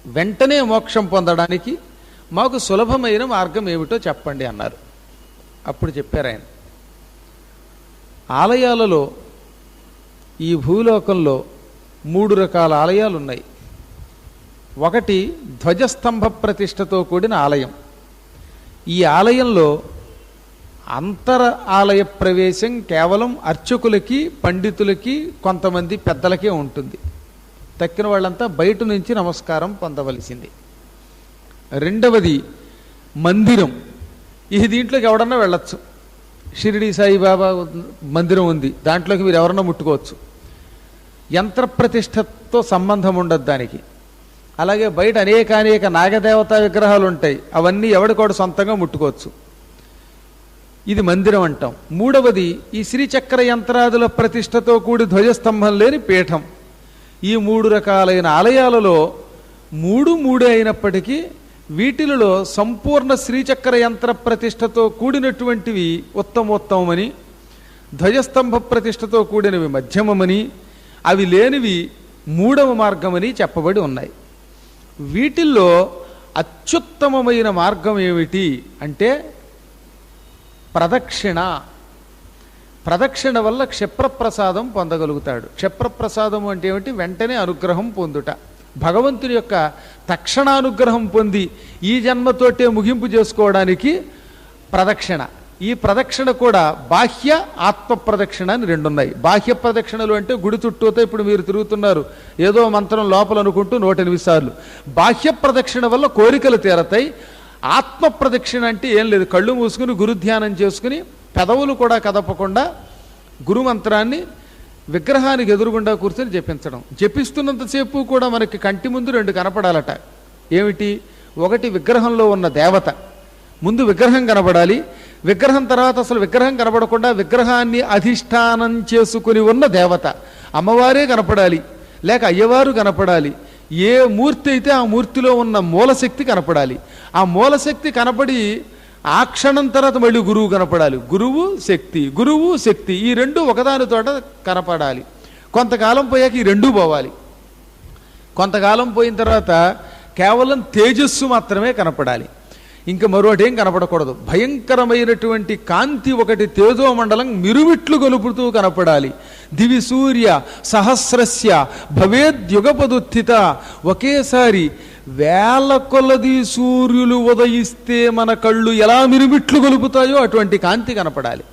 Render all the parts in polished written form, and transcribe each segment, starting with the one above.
వెంటనే మోక్షం పొందడానికి మాకు సులభమైన మార్గం ఏమిటో చెప్పండి అన్నారు. అప్పుడు చెప్పారు ఆయన, ఆలయాలలో ఈ భూలోకంలో 3 రకాల ఆలయాలు ఉన్నాయి. ఒకటి ధ్వజస్తంభ ప్రతిష్టతో కూడిన ఆలయం. ఈ ఆలయంలో అంతర ఆలయ ప్రవేశం కేవలం అర్చకులకి, పండితులకి, కొంతమంది పెద్దలకే ఉంటుంది. తక్కిన వాళ్ళంతా బయట నుంచి నమస్కారం పొందవలసింది. రెండవది మందిరం. ఈ దీంట్లోకి ఎవడన్నా వెళ్ళొచ్చు. షిరిడి సాయిబాబా మందిరం ఉంది, దాంట్లోకి మీరు ఎవరన్నా ముట్టుకోవచ్చు. యంత్రప్రతిష్టతో సంబంధం ఉండదు దానికి. అలాగే బయట అనేక నాగదేవతా విగ్రహాలు ఉంటాయి, అవన్నీ ఎవడికోడు సొంతంగా ముట్టుకోవచ్చు. ఇది మందిరం అంటాం. మూడవది ఈ శ్రీచక్ర యంత్రాదుల ప్రతిష్టతో కూడి ధ్వజస్తంభం లేని పీఠం. ఈ 3 రకాలైన ఆలయాలలో 3 అయినప్పటికీ వీటిలలో సంపూర్ణ శ్రీచక్ర యంత్ర ప్రతిష్టతో కూడినటువంటివి ఉత్తమోత్తమని, ధ్వజస్తంభ ప్రతిష్టతో కూడినవి మధ్యమమని, అవి లేనివి 3వ మార్గమని చెప్పబడి ఉన్నాయి. వీటిల్లో అత్యుత్తమమైన మార్గం ఏమిటి అంటే ప్రదక్షిణ. ప్రదక్షిణ వల్ల క్షిప్రప్రసాదం పొందగలుగుతాడు. క్షిప్రప్రసాదం అంటే ఏమిటి? వెంటనే అనుగ్రహం పొందుట. భగవంతుని యొక్క తక్షణానుగ్రహం పొంది ఈ జన్మతోటే ముగింపు చేసుకోవడానికి ప్రదక్షిణ. ఈ ప్రదక్షిణ కూడా బాహ్య ఆత్మ ప్రదక్షిణ అని 2 ఉన్నాయి. బాహ్య ప్రదక్షిణలు అంటే గుడి చుట్టూతో ఇప్పుడు మీరు తిరుగుతున్నారు, ఏదో మంత్రం లోపల అనుకుంటూ 108 సార్లు. బాహ్య ప్రదక్షిణ వల్ల కోరికలు తీరతాయి. ఆత్మ ప్రదక్షిణ అంటే ఏం లేదు, కళ్ళు మూసుకుని గురుధ్యానం చేసుకుని పెదవులు కూడా కదపకుండా గురుమంత్రాన్ని విగ్రహానికి ఎదురుగుండా కూర్చొని జపించడం. జపిస్తున్నంతసేపు కూడా మనకి కంటి ముందు 2 కనపడాలట. ఏమిటి? ఒకటి విగ్రహంలో ఉన్న దేవత, ముందు విగ్రహం కనపడాలి. విగ్రహం తర్వాత అసలు విగ్రహం కనపడకుండా విగ్రహాన్ని అధిష్టానం చేసుకుని ఉన్న దేవత, అమ్మవారే కనపడాలి, లేక అయ్యవారు కనపడాలి. ఏ మూర్తి అయితే ఆ మూర్తిలో ఉన్న మూలశక్తి కనపడాలి. ఆ మూలశక్తి కనపడి ఆ క్షణం తర్వాత మళ్ళీ గురువు కనపడాలి. గురువు శక్తి ఈ 2 ఒకదాని తోట కనపడాలి. కొంతకాలం పోయాక ఈ 2 పోవాలి. కొంతకాలం పోయిన తర్వాత కేవలం తేజస్సు మాత్రమే కనపడాలి, ఇంకా మరొకటేం కనపడకూడదు. భయంకరమైనటువంటి కాంతి ఒకటి తేజోమండలం మిరుమిట్లు గొలుపుతూ కనపడాలి. దివి సూర్య సహస్రస్య భవేద్యుగపదుత్థిత. ఒకేసారి 1000 కొలది సూర్యులు ఉదయిస్తే మన కళ్ళు ఎలా మిరుమిట్లు గొలుపుతాయో అటువంటి కాంతి కనపడాలి.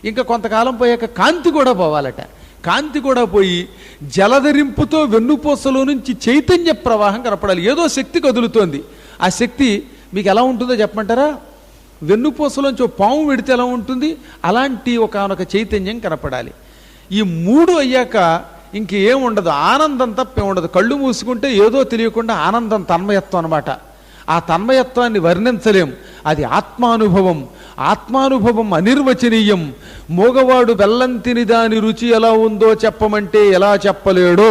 ఇంకా కొంతకాలం పోయాక కాంతి కూడా పోవాలట. కాంతి కూడా పోయి జలధరింపుతో వెన్నుపూసలో నుంచి చైతన్య ప్రవాహం కనపడాలి. ఏదో శక్తి కదులుతోంది. ఆ శక్తి మీకు ఎలా ఉంటుందో చెప్పమంటారా? వెన్నుపూసలోంచి పాము వెడితే ఎలా ఉంటుంది అలాంటి ఒకనొక చైతన్యం కనపడాలి. ఈ 3 అయ్యాక ఇంకేం ఉండదు, ఆనందం తప్పే ఉండదు. కళ్ళు మూసుకుంటే ఏదో తెలియకుండా ఆనందం, తన్మయత్వం అనమాట. ఆ తన్మయత్వాన్ని వర్ణించలేం, అది ఆత్మానుభవం. ఆత్మానుభవం అనిర్వచనీయం. మోగవాడు బెల్లం తిని దాని రుచి ఎలా ఉందో చెప్పమంటే ఎలా చెప్పలేడో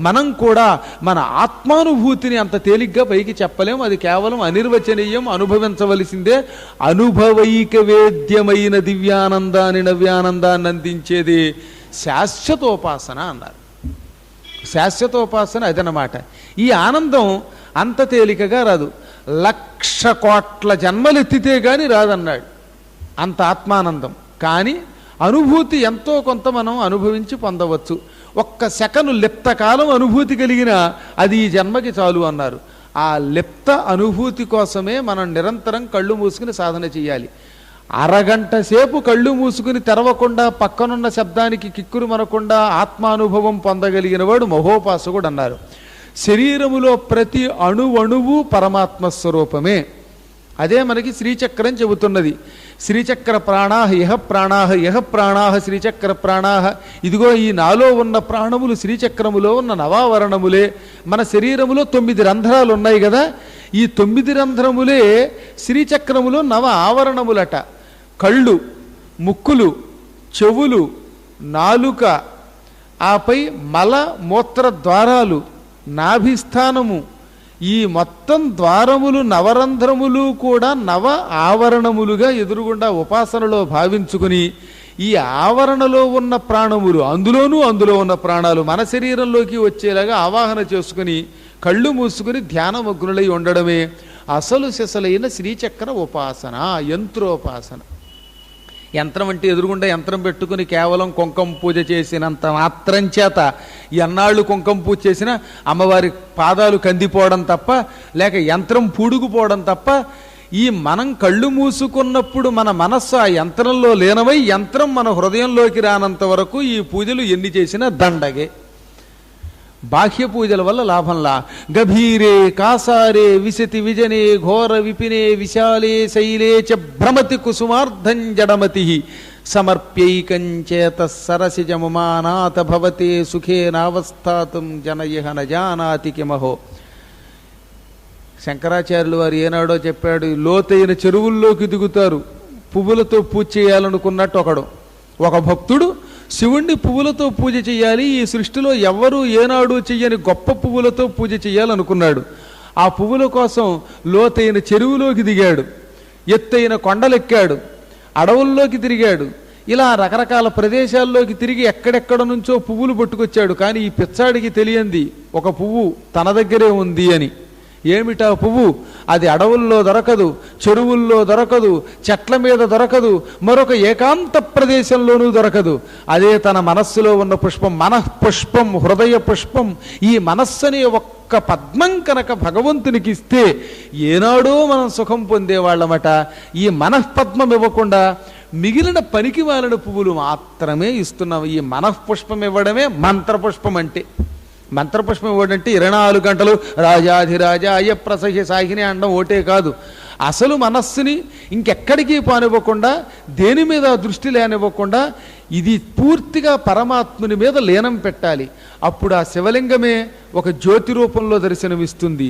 మనం కూడా మన ఆత్మానుభూతిని అంత తేలిగ్గా పైకి చెప్పలేం. అది కేవలం అనిర్వచనీయం, అనుభవించవలసిందే. అనుభవైక వేద్యమైన దివ్యానందాన్ని, నవ్యానందాన్ని అందించేది శాశ్వతోపాసన అన్నారు. శాశ్వతోపాసన అదనమాట. ఈ ఆనందం అంత తేలికగా రాదు, 1,00,000 కోట్ల జన్మలెత్తితే గాని రాదన్నాడు అంత ఆత్మానందం. కానీ అనుభూతి ఎంతో కొంత మనం అనుభవించి పొందవచ్చు. 1 సెకను లిప్త కాలం అనుభూతి కలిగిన అది ఈ జన్మకి చాలు అన్నారు. ఆ లిప్త అనుభూతి కోసమే మనం నిరంతరం కళ్ళు మూసుకుని సాధన చేయాలి. అరగంట సేపు కళ్ళు మూసుకుని తెరవకుండా పక్కనున్న శబ్దానికి కిక్కురు మనకుండా ఆత్మానుభవం పొందగలిగిన వాడు మహోపాసకుడు అన్నారు. శరీరములో ప్రతి అణువణువు పరమాత్మ స్వరూపమే. అదే మనకి శ్రీచక్రం చెబుతున్నది. శ్రీచక్ర ప్రాణాహ ఇహ ప్రాణాహ శ్రీచక్ర ప్రాణాహ. ఇదిగో ఈ నాలో ఉన్న ప్రాణములు శ్రీచక్రములో ఉన్న నవావరణములే. మన శరీరములో 9 రంధ్రాలు ఉన్నాయి కదా, ఈ 9 రంధ్రములే శ్రీచక్రములో నవ ఆవరణములట. కళ్ళు, ముక్కులు, చెవులు, నాలుక, ఆపై మల మూత్ర ద్వారాలు, నాభిస్థానము, ఈ మొత్తం ద్వారములు నవరంధ్రములు కూడా నవ ఆవరణములుగా ఎదురుగుండా ఉపాసనలో భావించుకుని ఈ ఆవరణలో ఉన్న ప్రాణములు అందులో ఉన్న ప్రాణాలు మన శరీరంలోకి వచ్చేలాగా ఆవాహన చేసుకుని కళ్ళు మూసుకుని ధ్యానమగ్నులై ఉండడమే అసలు సిసలైన శ్రీచక్ర ఉపాసన, యంత్రోపాసన. యంత్రం అంటే ఎదురుగుండా యంత్రం పెట్టుకుని కేవలం కుంకుమ పూజ చేసినంత మాత్రం చేత ఎన్నాళ్ళు కుంకుమ పూజ చేసినా అమ్మవారి పాదాలు కందిపోవడం తప్ప, లేక యంత్రం పూడుకుపోవడం తప్ప, ఈ మనం కళ్ళు మూసుకున్నప్పుడు మన మనస్సు ఆ యంత్రంలో లీనమై యంత్రం మన హృదయంలోకి రానంత వరకు ఈ పూజలు ఎన్ని చేసినా దండగే. బాహ్య పూజల వల్ల లాభంలా. గభీరే కాసారే విశతి విజనే ఘోర విపినే విశాలే శైలే చ భ్రమతి కుసుమార్ధం జడమతి సమర్ప్యైకంచేత సరసిజముమానాథ భవతే సుఖే నావస్థాతుం జనయహ నజానాతి కిమహో. శంకరాచార్యులు వారు ఏనాడో చెప్పాడు, లోతైన చెరువుల్లోకి దిగుతారు పువ్వులతో పూజ చేయాలనుకున్నట్టు ఒకడు. ఒక భక్తుడు శివుణ్ణి పువ్వులతో పూజ చేయాలి, ఈ సృష్టిలో ఎవ్వరూ ఏనాడు చెయ్యని గొప్ప పువ్వులతో పూజ చేయాలనుకున్నాడు. ఆ పువ్వుల కోసం లోతైన చెరువులోకి దిగాడు, ఎత్తైన కొండలెక్కాడు, అడవుల్లోకి తిరిగాడు, ఇలా రకరకాల ప్రదేశాల్లోకి తిరిగి ఎక్కడెక్కడ నుంచో పువ్వులు పట్టుకొచ్చాడు. కానీ ఈ పిచ్చాడికి తెలియంది ఒక పువ్వు తన దగ్గరే ఉంది అని. ఏమిటా పువ్వు? అది అడవుల్లో దొరకదు, చెరువుల్లో దొరకదు, చెట్ల మీద దొరకదు, మరొక ఏకాంత ప్రదేశంలోనూ దొరకదు. అదే తన మనస్సులో ఉన్న పుష్పం, మనఃపుష్పం, హృదయ పుష్పం. ఈ మనస్సుని ఒక్క పద్మం కనుక భగవంతునికి ఇస్తే ఏనాడో మనం సుఖం పొందేవాళ్ళమట. ఈ మనఃపద్మం ఇవ్వకుండా మిగిలిన పనికి మాలిన పువ్వులు మాత్రమే ఇస్తున్నాం. ఈ మనఃపుష్పం ఇవ్వడమే మంత్రపుష్పం అంటే. మంత్రపుష్పం ఇవ్వడంటే 24 గంటలు రాజాధిరాజా అయ్యప్రసహ్య సాహిని అనడం ఓటే కాదు. అసలు మనస్సుని ఇంకెక్కడికి పానివ్వకుండా, దేని మీద దృష్టి లేనివ్వకుండా ఇది పూర్తిగా పరమాత్ముని మీద లీనం పెట్టాలి. అప్పుడు ఆ శివలింగమే ఒక జ్యోతి రూపంలో దర్శనమిస్తుంది,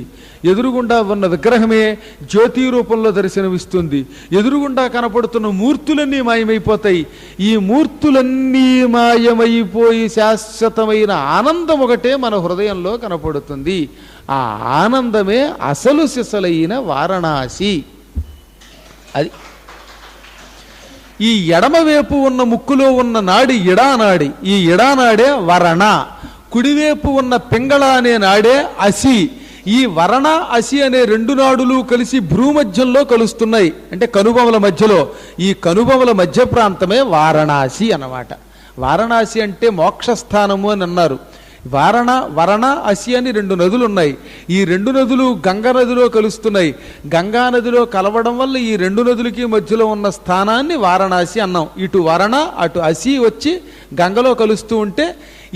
ఎదురుగుండా ఉన్న విగ్రహమే జ్యోతి రూపంలో దర్శనమిస్తుంది, ఎదురుగుండా కనపడుతున్న మూర్తులన్నీ మాయమైపోతాయి. ఈ మూర్తులన్నీ మాయమైపోయి శాశ్వతమైన ఆనందం ఒకటే మన హృదయంలో కనపడుతుంది. ఆ ఆనందమే అసలు సిసలైన వారణాసి. అది ఈ ఎడమవైపు ఉన్న ముక్కులో ఉన్న నాడి ఇడానాడి, ఈ ఇడానాడే వరణ. కుడివైపు ఉన్న పింగళ అనే నాడే అసి. ఈ వరణ అసి అనే 2 నాడులు కలిసి భ్రూమధ్యంలో కలుస్తున్నాయి, అంటే కనుబొమల మధ్యలో. ఈ కనుబొమల మధ్య ప్రాంతమే వారణాసి అన్నమాట. వారణాసి అంటే మోక్షస్థానము అని అన్నారు. వరణ అసి అని 2 నదులు ఉన్నాయి. ఈ 2 నదులు గంగా నదిలో కలుస్తున్నాయి. గంగా నదిలో కలవడం వల్ల ఈ 2 నదులకి మధ్యలో ఉన్న స్థానాన్ని వారణాసి అన్నాం. ఇటు వరణ అటు అసి వచ్చి గంగలో కలుస్తూ ఉంటే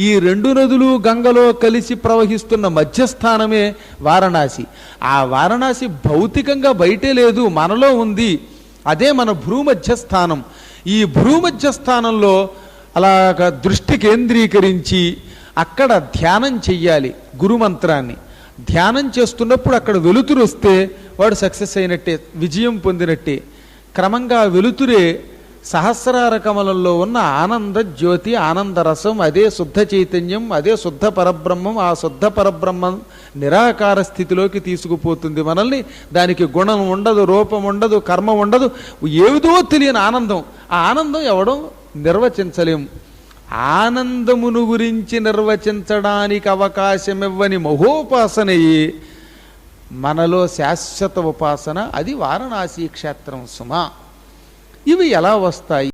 ఈ 2 నదులు గంగలో కలిసి ప్రవహిస్తున్న మధ్యస్థానమే వారణాసి. ఆ వారణాసి భౌతికంగా బయటే లేదు, మనలో ఉంది. అదే మన భ్రూమధ్యస్థానం. ఈ భ్రూమధ్యస్థానంలో అలాగ దృష్టి కేంద్రీకరించి అక్కడ ధ్యానం చెయ్యాలి. గురుమంత్రాన్ని ధ్యానం చేస్తున్నప్పుడు అక్కడ వెలుతురు వస్తే వాడు సక్సెస్ అయినట్టే, విజయం పొందినట్టే. క్రమంగా వెలుతురే సహస్రార కమలంలో ఉన్న ఆనంద జ్యోతి, ఆనందరసం, అదే శుద్ధ చైతన్యం, అదే శుద్ధ పరబ్రహ్మం. ఆ శుద్ధ పరబ్రహ్మం నిరాకార స్థితిలోకి తీసుకుపోతుంది మనల్ని. దానికి గుణం ఉండదు, రూపం ఉండదు, కర్మ ఉండదు, ఏదో తెలియని ఆనందం. ఆ ఆనందం ఎవడం నిర్వచించలేం. ఆనందమును గురించి నిర్వచించడానికి అవకాశం ఇవ్వని మహోపాసనయే మనలో శాశ్వత ఉపాసన. అది వారణాసి క్షేత్రం సుమా. ఇవి ఎలా వస్తాయి?